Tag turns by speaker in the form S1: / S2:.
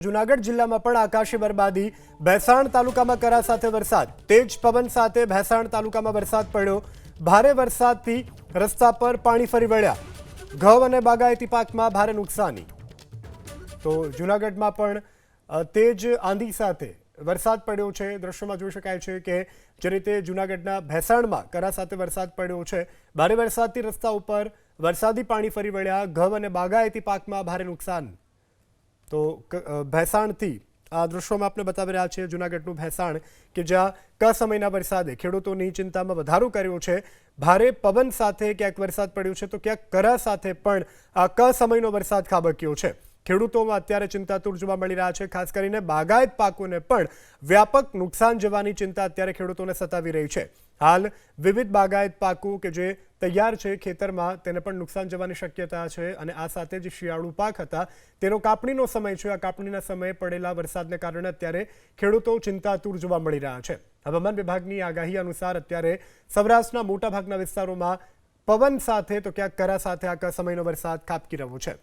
S1: જૂનાગઢ જિલ્લામાં પણ આકાશી બરબાદી। ભેસાણ તાલુકામાં કરા સાથે વરસાદ, તેજ પવન સાથે ભેસાણ તાલુકામાં વરસાદ પડ્યો। ભારે વરસાદથી રસ્તા પર પાણી ફરી વળ્યા। ઘઉં અને બાગાયતી પાકમાં ભારે નુકસાની। તો જૂનાગઢમાં પણ તેજ આંધી સાથે વરસાદ પડ્યો છે। દ્રશ્યોમાં જોઈ શકાય છે કે જે રીતે જૂનાગઢના ભેસાણમાં કરા સાથે વરસાદ પડ્યો છે। ભારે વરસાદથી રસ્તા ઉપર વરસાદી પાણી ફરી વળ્યા। ઘઉં અને બાગાયતી પાકમાં ભારે નુકસાન। તો ભેસાણથી આ દૃશ્યોમાં આપણે બતાવી રહ્યા છીએ જૂનાગઢનું ભેસાણ કે જ્યાં કસમયના વરસાદે ખેડૂતોની ચિંતામાં વધારો કર્યો છે। ભારે પવન સાથે ક્યાંક વરસાદ પડ્યો છે તો ક્યાંક કરા સાથે પણ આ કસમયનો વરસાદ ખાબક્યો છે। ખેડૂતોમાં અત્યારે ચિંતાતુર જોવા મળી રહ્યા છે। ખાસ કરીને બાગાયત પાકોને પણ વ્યાપક નુકસાન જવાની ચિંતા અત્યારે ખેડૂતોને સતાવી રહી છે। હાલ વિવિધ બાગાયત પાકો કે જે તૈયાર છે ખેતરમાં તેને પણ નુકસાન જવાની શક્યતા છે અને આ સાથે જે શિયાળુ પાક હતા તેનો કાપણીનો સમય છે। આ કાપણીના સમયે પડેલા વરસાદને કારણે અત્યારે ખેડૂતો ચિંતાતુર જોવા મળી રહ્યા છે। હવામાન વિભાગની આગાહી અનુસાર અત્યારે સૌરાષ્ટ્રના મોટાભાગના વિસ્તારોમાં પવન સાથે તો ક્યાંક કરા સાથે આ કસમયનો વરસાદ ખાબકી રહ્યો છે।